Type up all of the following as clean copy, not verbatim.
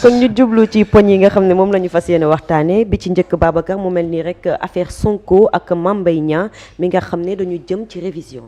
kon ñu jublu ci poñ yi nga xam ne moom la ñu fas yéene waxtaanee bi ci njëkk Babacar mu mel nii rek affaire Sonko ak Mame Mbaye Niang mi nga xam ne dañu jëm ci révision.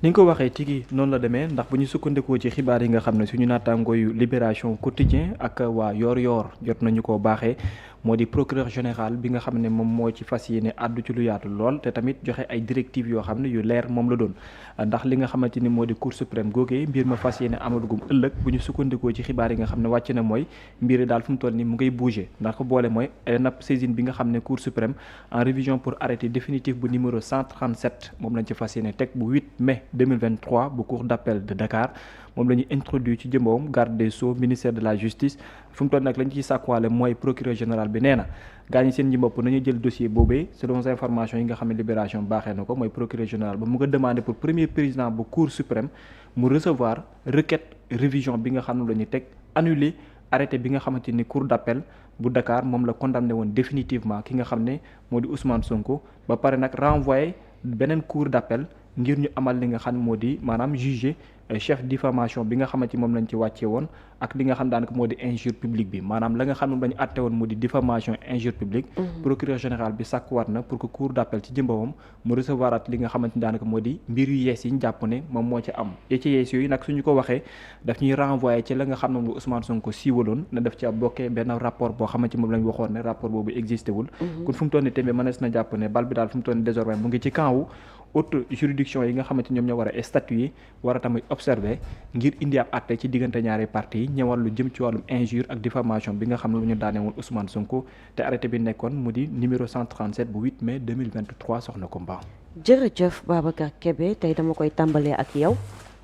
ni nga ko waxee tigi noonu la demee ndax bu ñu sukkandikoo ci xibaar yi nga xam ne suñu naataangoo yu Libération Quotidien ak waa Yoor jot nañu ko baaxee moo di procureur général bi nga xam ne moom moo ci fas yéene àddu ci lu yaatu lool te tamit joxe ay directives yoo xam ne yu leer moom la doon ndax li nga xamante ni moo di Cour suprême googee mbir ma fas yéene amalugum ëllëg bu ñu sukkandikoo ci xibaar yi nga xam ne wàcc na mooy mbir daal fu mu toll ni mu ngay bouger ndax ko boole mooy nap saisine bi nga xam ne Cour suprême en révision pour arrêté définitif bu numéro 137 moom lañ ci fas yéene teg bu 8 mai 2023 bu cour d'appel de Dakar moom la ñuy introduit ci jëmbawam garde des sceaux ministère de la justice fu mu toll nag lañ ciy sàkkuwaale mooy procureur général bi nee na gaa ñi seen njimbopp nañu jël dossier boobee selon informations yi nga xam ne Libération baaxee na ko mooy procureur général ba mu nga demandé pour premier président bu cour suprême mu recevoir requête révision bi nga xam ne la ñu teg annuler arrêté bi nga xamante ni cour d'appel bu Dakar moom la condamné woon définitivement ki nga xam ne moo di Ousmane Sonko ba pare nag renvoyé beneen cour d'appel ngir ñu amal li nga xam moo di maanaam juger chef diffamation bi nga xamante moom lañ ci wàccee woon ak li nga xam daanaka moo di injure publique bi maanaam la nga xam ne lañu àtte woon moo di diffamation injure publique procureur général bi sàkkuwaat na pour que cour d'appel ci jëmbawam mu recevoir at li nga xamante ni daanaka moo di mbir yu yees yi ñu jàpp ne moom moo ci am yi ci yees yooyu nag suñu ko waxee daf ñuy renvoyer ci la nga xam ne moom Ousmane Sonko siiwaloon na def ci ab bokkee benn rapport boo xamante moom lañ waxoon ne rapport boobu existé wul kon fu mu toll ni tamit mënees na jàpp ne bal bi daal fu mu toll ni désormais mu ngi ci camp wu haute juridiction yi nga xamante ñoom ñoo war a statuer war a tamit observer ngir indi ab àtte ci diggante ñaari parti yi ñëwal lu jëm ci wàllum injure ak diffamation bi nga xam ne lu ñu daane woon Ousmane Sonko te arrêté bi nekkoon mu di numéro 137 bu 8 mai 2023 soxna Komba. jërëjëf Babacar Kébé tey dama koy tàmbalee ak yow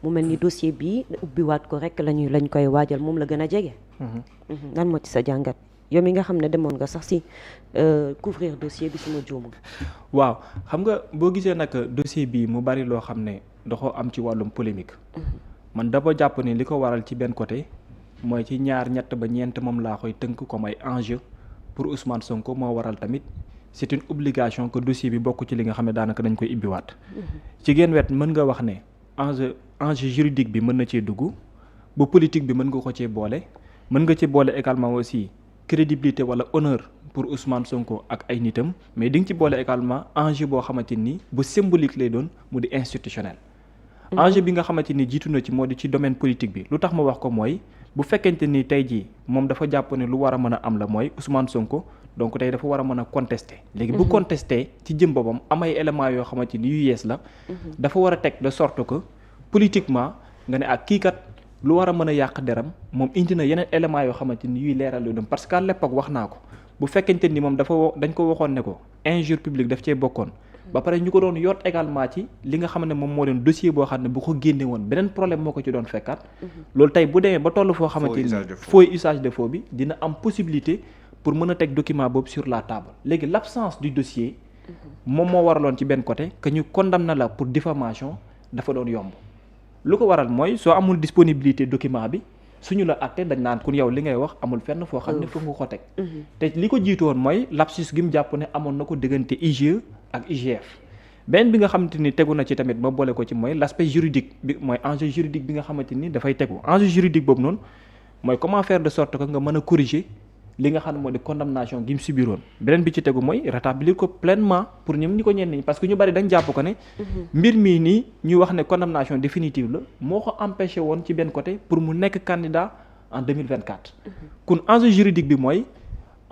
mu mel ni dossier bi ubbiwaat ko rek lañ koy waajal moom la gën a jege. lan moo ci sa jàngat. yow mi nga xam ne demoon nga sax si couvrir dossier bi suma juumul. waaw xam nga boo gisee nag dossier bi mu bari loo xam ne dafa am ci wàllum polémique. man dama jàpp ni li ko waral ci benn côté mooy ci ñaar ñett ba ñeent moom laa koy tënk comme ay enjeu pour Ousmane Sonko moo waral tamit c'est une obligation que dossier bi bokk ci li nga xam ne daanaka dañ koy ibbiwaat. ci genn wet mën nga wax ne enjeu juridique bi mën na cee dugg bu politique bi mën nga ko cee boole mën nga ci boole également aussi. crédibilité wala honneur pour Ousmane Sonko ak ay nitam mais di nga ci boole également enjeu boo xamante ni bu symbolique lay doon mu di institutionnel. enjeu bi nga xamante ni jiitu na ci moo di ci domaine politique bi lu tax ma wax ko mooy bu fekkente ni tey jii moom dafa jàpp ne lu war a mën a am la mooy Ousmane Sonko donc tey dafa war a mën a contester. léegi bu contester ci jëm boppam am ay éléments yoo xamante ni yu yees la. dafa war a teg de sorte que politiquement nga ne ak kii kat. lu war a mën a yàq deram moom indi na yeneen éléments yoo xamante ni yuy leeral lu dem parce que à l'époque wax naa ko bu fekkente ni moom dañ ko waxoon ne ko injure publique daf cee bokkoon ba pare ñu ko doon yot également ci li nga xam ne moom moo doon dossier boo xam ne bu ko génne woon beneen problème moo ko ci doon fekkaat loolu tey bu demee ba toll foo xamante ni faux usage de faux bi dina am possibilité pour mën a teg document boobu sur la table léegi l'absence du dossier moom moo waraloon ci benn côté que ñu condamné la pour diffamation dafa doon yomb lu ko waral mooy soo amul disponibilité document bi suñu la àtte dañ naan kun yow li ngay wax amul fenn foo xam ne foofu nga ko teg te li ko jiitu woon mooy lapsus gi mu jàpp ne amoon na ko diggante IGE ak IGF beneen bi nga xamante ni tegu na ci tamit ma boole ko ci mooy l'aspect juridique bi mooy enjeu juridique bi nga xamante ni dafay tegu enjeu juridique boobu noonu mooy comment faire de sorte que nga mën a corriger li nga xam ne moo di condamnation gi mu subiroon beneen bi ci tegu mooy rétablir ko pleinement pour ñoom ñi ko ñenn ñi parce que ñu bari dañ jàpp ko ne mbir mii nii ñuy wax ne condamnation définitive la moo ko empêché woon ci benn côté pour mu nekk candidat en 2024 kon enjeu juridique bi mooy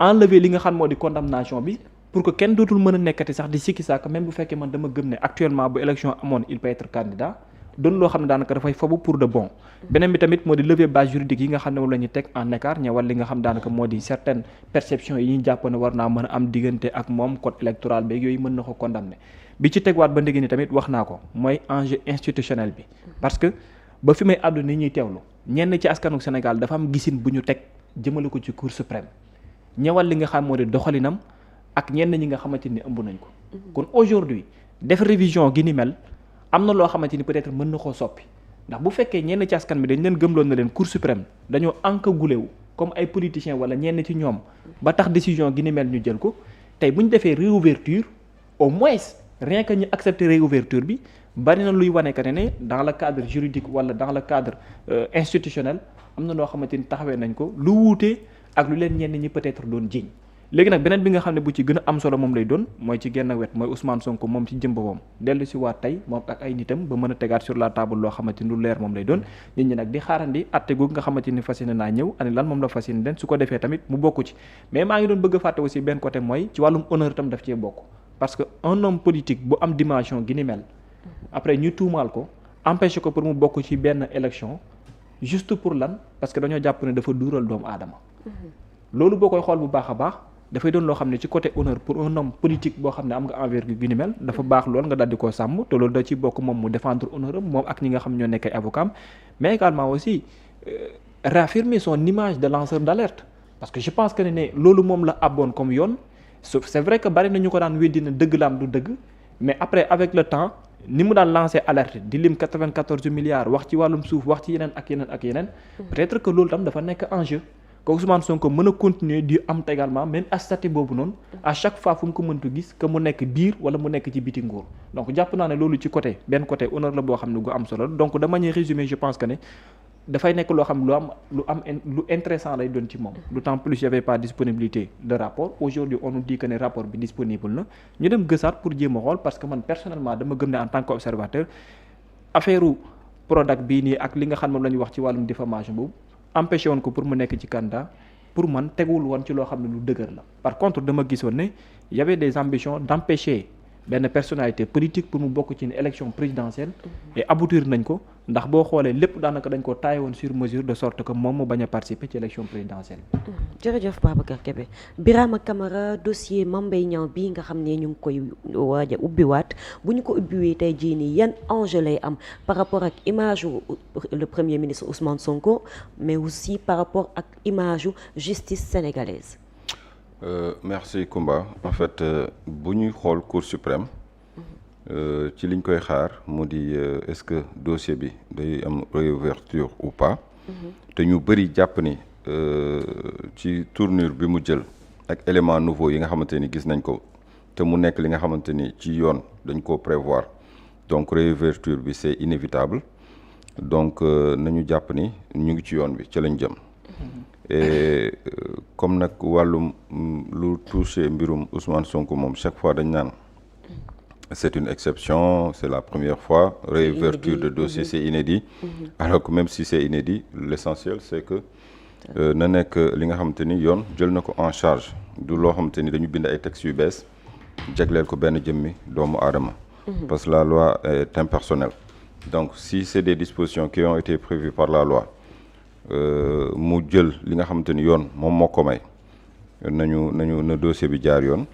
enlever li nga xam moo di condamnation bi pour que kenn dootul mën a nekkati sax di sikki sàkk même bu fekkee man dama gëm ne actuellement bu élection amoon il peut être candidat doon loo xam ne daanaka dafay fabu pour de bon beneen bi tamit moo di lever base juridique yi nga xam ne moom la ñuy teg en écart ñëwal li nga xam daanaka moo di certaines perceptions yi ñu jàpp ne war naa mën a am diggante ak moom code électoral beeg yooyu mën na ko condamner bi ci tegwaat ba ndégg ni tamit wax naa ko mooy enjeu institutionnel bi parce que ba fi may àddu ni ñuy teewlu ñenn ci askanu Sénégal dafa am gisin bu ñu teg jëmale ko ci cour suprême ñëwal li nga xam moo di doxalinam ak ñenn ñi nga xamante ni ëmb nañ ko kon aujourd'hui def révision gi ni mel am na loo xamante ni peut-être mën na koo soppi ndax bu fekkee ñenn ci askan bi dañ leen gëmloon na leen cour suprême dañoo encagoulé wu comme ay politiciens wala ñenn ci ñoom ba tax décision gi ni mel ñu jël ko tey bu ñu defee réouverture au moins rien que ñu accepter réouverture bi bari na luy wane que ne dans le cadre juridique wala dans le cadre institutionnel am na noo xamante ni taxawee nañ ko lu wuute ak lu leen ñenn ñi peut-être doon jiiñ. léegi nag beneen bi nga xam ne bu ci gën a am solo moom lay doon mooy ci genn wet mooy Ousmane Sonko moom ci jëm boppam dellu si waat tey moom ak ay nitam ba mën a tegaat sur la table loo xamante ni lu leer moom lay doon nit ñi nag di xaarandi atte googu nga xamante ni fas yéene naa ñëw ani lan moom la fas yéene den su ko defee tamit mu bokk ci mais maa ngi doon bëgg a fàtte aussi benn côté mooy ci wàllum honneur tam daf cee bokk parce que un homme politique bu am dimension gi ni mel après ñu tuumaal ko empêché ko pour mu bokk ci benn élection juste pour lan parce que dañoo jàpp ne dafa duural doomu aadama loolu boo koy xool bu baax a baax dafay doon loo xam ne ci côté honneur pour un homme politique boo xam ne am nga envergure gu ni mel dafa baax lool nga daal di koo sàmm te loolu da ci bokk moom mu défendre honneur am moom ak ñi nga xam ñoo nekk ay avocat mais également aussi réaffirmer son image de lanceur d'alerte parce que je pense que ne loolu moom la abboon comme yoon c'est vrai que bari na ñu ko daan weddi na dëgg la am du dëgg mais après avec le temps ni mu daan lancer alerte di lim 94 milliards wax ci wàllum suuf wax ci yeneen ak yeneen ak yeneen peut-être que loolu tam dafa nekk enjeu que Ousmane Sonko mën a continuer di am également même statut boobu noonu à chaque fois fu mu ko mëntu gis que mu nekk biir wala mu nekk ci biti nguur donc jàpp naa ne loolu ci côté benn côté honneur la boo xam ne gu am solo donc de manière résumée je pense que ne dafay nekk loo xam lu intéressant lay doon ci moom d'autant plus y avait pas disponibilité de rapport aujourd'hui on nous dit que ne rapport bi disponible na ñu dem gësaat pour jéem a xool parce que man personnellement dama gëm ne en tant qu'observateur affaire Prodac bii nii ak li nga xam moom la ñuy wax ci wàllum diffamation boobu empêché woon ko pour mu nekk ci candidat pour man teguwul woon ci loo xam ne lu dëgër la par contre dama gisoon ne y avait des ambitions d'empêcher benn personnalité politique pour mu bokk ci une élection présidentielle et aboutir nañ ko ndax boo xoolee lépp daanaka dañ ko taillé woon sur mesure de sorte que moom mu bañ a participer ci élection présidentielle. jërëjëf Babacar Kébé Birama Camara dossier Mame Mbaye Niang bii nga xam ne ñu ngi koy waaj a ubbiwaat bu ñu ko ubbiwee tey jii nii yan enjeu lay am par rapport ak image le premier ministre Ousmane Sonko mais aussi par rapport ak image justice sénégalaise. Merci Koumba en fait bu ñuy xool Cour suprême ci liñ koy xaar mu di est-ce que dossier bi day am réouverture ou pas te ñu bëri jàpp ni ci tournure bi mu jël ak élément nouveau yi nga xamante ni gis nañ ko te mu nekk li nga xamante ni ci yoon dañ ko prévoir donc réouverture bi c'est inévitable donc nañu jàpp ni ñu ngi ci yoon bi ca lañ jëm et comme nag wàllum lu touché mbirum Ousmane Sonko moom chaque fois dañ naan c'est une exception c'est la première fois réouverture de dossier c'est inédit alors que même si c'est inédit l'essentiel c'est que na nekk li nga xamante ni yoon jël na ko en charge du loo xamante ni dañu bind ay textes yu bees jagleel ko benn jëmmi doomu aadama parce que la loi est impersonnelle donc si c'est des dispositions qui ont été prévues par la loi mu jël li nga xamante ni yoon moom moo ko may na dossier bi jaar yoon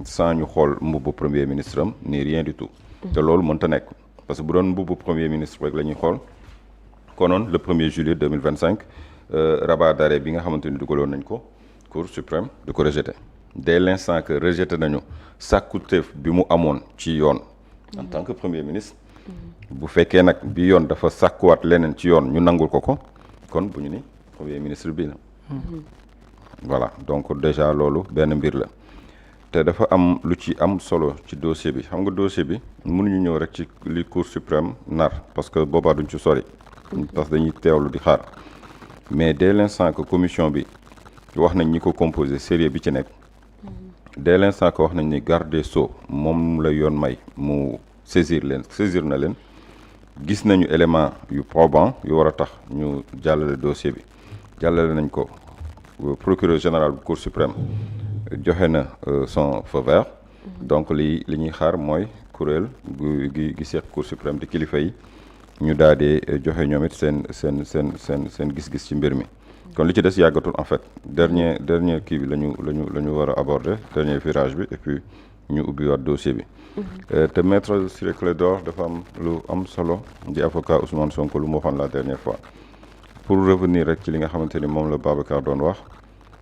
sans ñu xool mbubbu premier ministre am ni rien du tout te loolu mënta nekk parce que bu doon mbubbu premier ministre rek la ñuy xool konoon le 1er juillet 2025 rabat d'arrêt bi nga xamante ni dugaloon nañ ko Cour suprême du ko rejeté dès l'instant que rejeté nañu sàkkuteef bi mu amoon ci yoon en tant que premier ministre bu fekkee nag bi yoon dafa sàkkuwaat leneen ci yoon ñu nangul ko kon bu ñu ni premier ministre bi na voilà donc déjà loolu benn mbir la te dafa am lu ci am solo ci dossier bi xam nga dossier bi mënuñu ñëw rek ci li Cour suprême nar parce que boobaa duñ ci sori parce que dañuy teewlu di xaar mais dès l'instant que commission bi wax nañ ñi ko composé sérieux bi ci nekk dès l'instant que wax nañ ni garde des Sceaux moom la yoon may mu saisir na leen gis nañu élément yu probant yu war a tax ñu jàllale dossier bi jàllale nañ ko procureur général bu Cour suprême joxe na son feu vert donc li ñuy xaar mooy kuréel gi seq Cour suprême di kilifa yi ñu daal di joxe ñoom it seen gis-gis ci mbir mi kon li ci des yàggatul en fait dernier kii bi la ñu war a aborder dernier virage bi et puis ñu ubbiwaat dossier bi te maître Ciré Clédor dafa am lu am solo di avocat Ousmane Sonko lu mu waxoon la dernière fois pour revenir rek ci li nga xamante ni moom la Babacar doon wax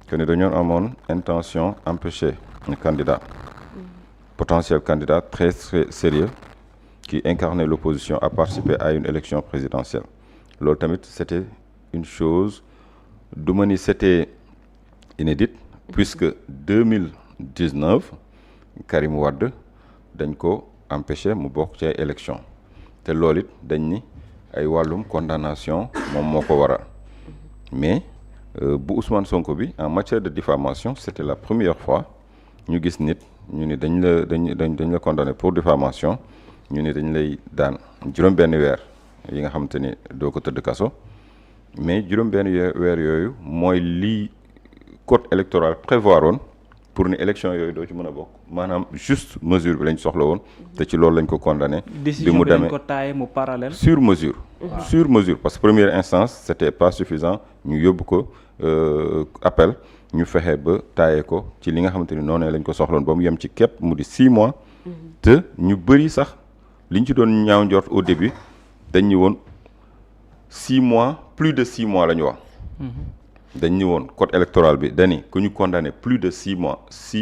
que ni dañoo amoon intention empêcher un candidat potentiel candidat très sérieux qui incarnait l'opposition à participer à une élection présidentielle loolu tamit c'était une chose du ma ni c'était inédite puisque 2019 Karim Wade dañ ko empêché mu bokk ci ay élection te loolu it dañ ni ay wàllum condamnation moom moo ko waral mais bu Ousmane Sonko bi en matière de diffamation c'était la première fois ñu gis nit ñu ni dañ la condamné pour diffamation ñu ni dañ lay daan juróom-benn weer yi nga xamante ni doo ko tëdd kaso mais juróom-benn weer yooyu mooy lii code électoral prévoir woon pour ni élection yooyu doo ci mën a bokk maanaam juste mesure bi lañ soxla woon te ci loolu lañ ko condamné. bi mu demee ko taayee mu parallèle. sur mesure. sur mesure parce que première instance c'était pas suffisant ñu yóbbu ko appel ñu fexe ba taayee ko ci li nga xamante ni noonu lañ ko soxloon ba mu yem ci képp mu di 6 mois. te ñu bëri sax liñ ci doon ñaaw njort au début dañ ñu woon 6 mois plus de 6 mois la ñu wax. dañ ñu woon code électoral bi dani ku ñu condamné plus de 6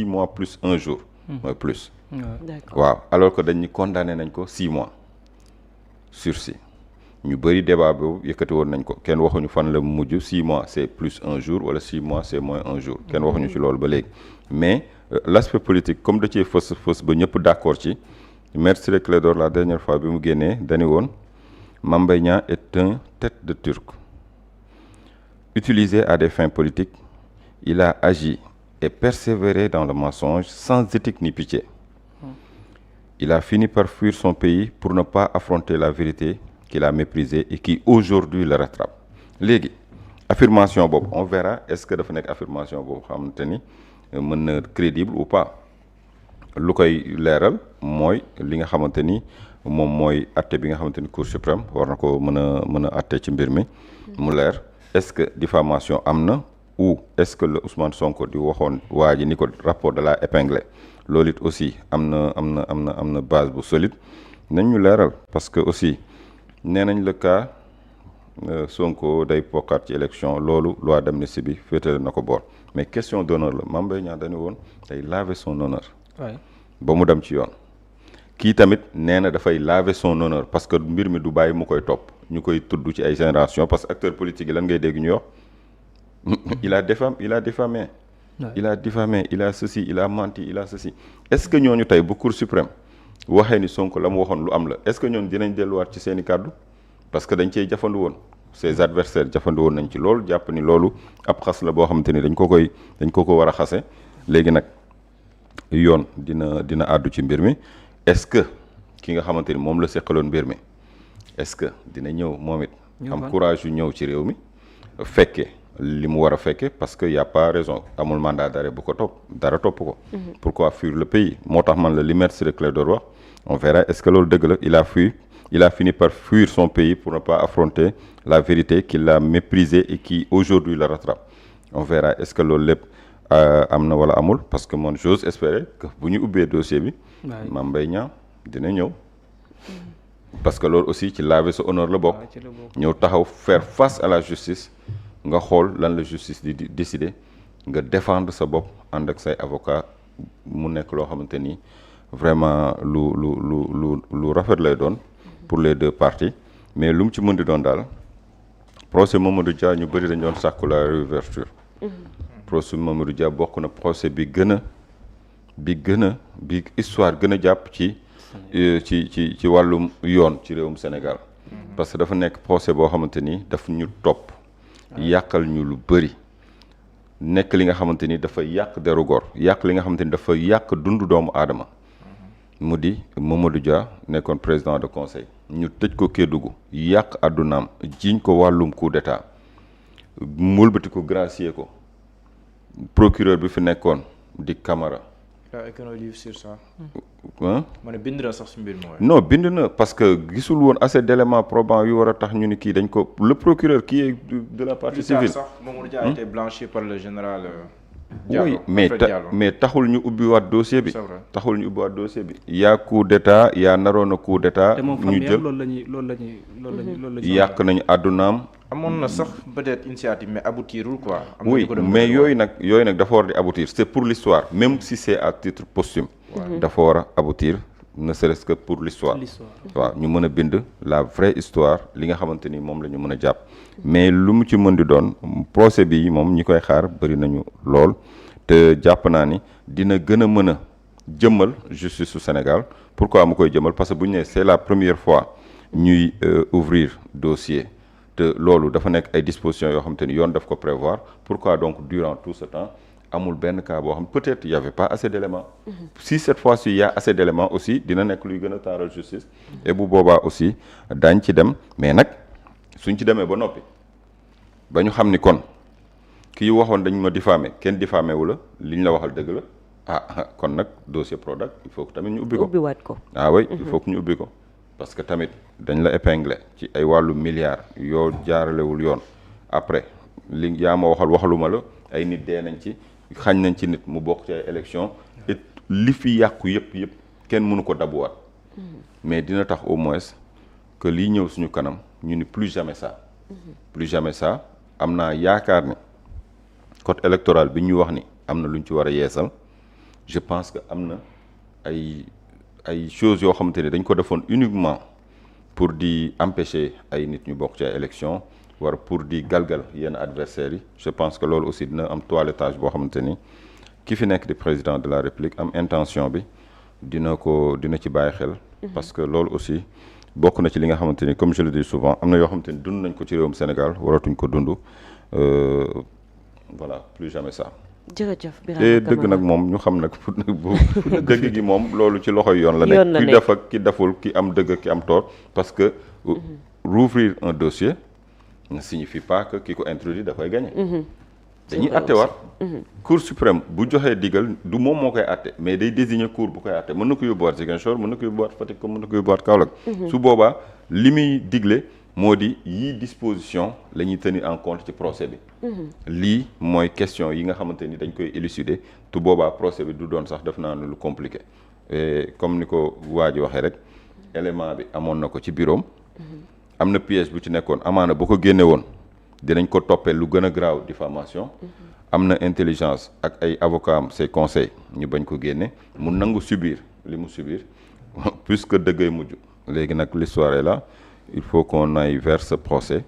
mois plus 1 jour. mooy plus. waaw alors que dañ ñu condamné nañ ko 6 mois sursis ñu bëri débat boobu yëkkati woon nañ ko kenn waxuñu fan la mujj 6 mois c'est plus 1 jour wala 6 mois c'est moins 1 jour kenn waxuñu ci loolu ba léegi mais l'aspect politique comme da cee fës ba ñëpp d'accord ci Maître Ciré Clédor la dernière fois bi mu génnee dañu woon Mame Mbaye Niang est un tête de turc utilisé à des fins politiques il a agi et persévéré dans le mensonge sans éthique ni pitié il a fini par fuir son pays pour ne pas affronter la vérité qu'il a méprisée et qui aujourd'hui le rattrape léegi affirmation boobu on verra est-ce que dafa nekk affirmation boobu xamante ni mën na crédible ou pas lu koy leeral mooy li nga xamante ni moom mooy atte bi nga xamante ni Cour suprême war na ko mën a atte ci mbir mi mu leer est-ce que diffamation am na ou est-ce que le Ousmane Sonko di waxoon waa ji ni ko rapport de la épinglé loolu it aussi am na base bu solide nañ ñu leeral parce que aussi nee nañ le cas Sonko day bokkaat ci élection loolu loi d'amnistie bi féetale na ko boor mais question d'honneur la Mame Mbaye Niang dañu woon day laver son honneur ba mu dem ci yoon kii tamit nee na dafay laver son honneur parce que mbir mi du bàyyi mu koy topp ñu koy tudd ci ay génération parce que acteur politique yi lan ngay dégg ñu wax il a diffamé il a diffamé il a ceci il a menti il a ceci est-ce que ñooñu tey bu Cour suprême waxee ni Sonko la mu waxoon lu am la est-ce que ñoom dinañ delluwaat ci seeni kàddu parce que dañ cey jafandu woon ses adversaires jafandu woon nañ ci loolu jàpp ni loolu ab xas la boo xamante ni dañ ko war a xase léegi nag yoon dina àddu ci mbir mi est-ce que ki nga xamante ni moom la seqaloon mbir mi est-ce que dina ñëw moom it am courage yu ñëw ci réew mi fekke li mu war a fekke parce que y a pas raison amul mandat d'arrêt bu ko topp dara topp ko pourquoi fuir le pays moo tax man la li Maître Ciré Clédor wax on verra est-ce que loolu dëgg la il a fini par fuir son pays pour ne pas affronter la vérité qu'il a méprisée et qui aujourd'hui le rattrape on verra est-ce que loolu lépp am na wala amul parce que man j'ose espérer que bu ñu ubbee dossier bi Mame Mbaye Niang dina ñëw parce que loolu aussi ci laver sa honneur la bokk ñëw taxaw faire face à la justice nga xool lan la justice di décider nga défendre sa bopp ànd ak say avocat mu nekk loo xamante ni vraiment lu rafet lay doon pour les deux parties mais lu mu ci mën di doon daal procès Mamadou Dia ñu bëri dañ doon sàkku la réouverture procès Mamadou Dia bokk na procès bi histoire gën a jàpp ci wàllum yoon ci réewum Sénégal parce que dafa nekk procès boo xamante ni daf ñu topp yàqal ñu lu bëri nekk li nga xamante ni dafa yàq deru góor yàq li nga xamante ni dafa yàq dundu doomu aadama mu di Mamadou Dia nekkoon président de conseil ñu tëj ko Kédougou yàq àddunaam jiiñ ko wàllum coup d'état mulbati ko gracier ko procureur bi fi nekkoon di Camara. livre sur ça. ma ne bind na sax si mbir mooy. non bind na parce que gisul woon assez d'éléments probants yu war a tax ñu ni kii dañ ko le procureur qui est de la partie civile. sax Mamadou Dia a été blanchi par le général. oui mais taxul ñu ubbiwaat dossier bi. taxul ñu ubbiwaat dossier bi. yaa coup d'état yaa naroon a coup d'état. ñu jël loolu la ñuy yàq nañu àddunaam. amoon na sax peut-être initiative mais aboutirul quoi. oui mais yooyu nag dafa war di aboutir c'est pour l'histoire même si c'est à titre posthume. dafa war a aboutir ne serait-ce que pour l'histoire. waaw ñu mën a bind la vraie histoire li nga xamante ni moom la ñu mën a jàpp. mais lu mu ci mën di doon procès bi moom ñi koy xaar bëri nañu lool te jàpp naa ni dina gën a mën a jëmmal justice su Sénégal pourquoi mu koy jëmmal parce que bu ñu nee c'est la première fois ñuy ouvrir dossier te loolu dafa nekk ay dispositions yoo xamante ni yoon daf ko prévoir pourquoi donc durant tout ce temps amul benn cas boo xam peut-être y avait pas assez d'éléments. Si cette fois-ci y a assez d'éléments aussi dina nekk luy gën a taaral justice. et bu boobaa aussi daañ ci dem mais nag suñ ci demee ba noppi ba ñu xam ni kon kii waxoon dañ ma diffamé kenn diffamé wu la li ñu la waxal dëgg la kon nag dossier Prodac il faut que tamit ñu ubbi ko. ubbiwaat ko. Oui il faut que ñu ubbi ko parce que tamit dañ la épinglé ci ay wàllu milliards yoo jaaralewul yoon après li yaa ma waxaluma la ay nit dee nañ ci. xañ nañ ci nit mu bokk ci ay élection et li fi yàqu yëpp kenn mënu ko dabuwaat mais dina tax au moins que lii ñëw suñu kanam ñu ni plus jamais ça plus jamais ça am naa yaakaar ni code électoral bi ñu wax ni am na lu ñu ci war a yeesal je pense que am na ay choses yoo xamante ni dañ ko defoon uniquement pour di empêcher ay nit ñu bokk ci ay élection war pour di galgal yenn adversaires yi je pense que loolu aussi dina am toilettage boo xamante ni ki fi nekk di président de la république am intention bi dina ci bàyyi xel. parce que loolu aussi bokk na ci li nga xamante ni comme je le dis souvent am na yoo xamante ni dund nañ ko ci réewum Sénégal waratuñ ko dund voilà plus jamais ça. jërëjëf Birama te dëgg nag moom ñu xam nag bu dëgg gi moom loolu ci loxoy yoon la nekk ki def ak ki deful ki am dëgg ak ki am tort parce que rouvrir un dossier ne signifie pas que ki ko introduit da koy gagné. dañuy attewaat. cour suprême bu joxee digal du moom moo koy atte mais day désigner cour bu koy atte mën na ko yóbbuwaat Ziguinchor mën na ko yóbbuwaat Fatick comme mën na ko yóbbuwaat Kaolack. su boobaa li muy digle moo di yii disposition la ñuy tenir en compte ci procès bi. lii mooy question yi nga xamante ni dañ koy élucider tu boobaa procès bi du doon sax def naa ne lu compliqué et comme ni ko waa ji waxee rek élément bi amoon na ko ci bureau am na piège bu ci nekkoon amaana bu ko génne woon dinañ ko toppee lu gën a graaw diffamation am na intelligence ak ay avocats am ses conseils ñu bañ ko génne mu nangu subir li mu subir puisque dëggay mujj léegi nag l'histoire est là il faut qu'on aille vers ce procès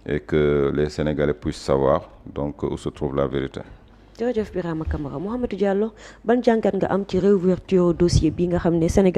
et que les Sénégalais puissent savoir donc où se trouve la vérité. jërëjëf Birama Camara Mouhamadou Diallo ban jàngat nga am ci réouverture dossier bi nga xam ne Sénégal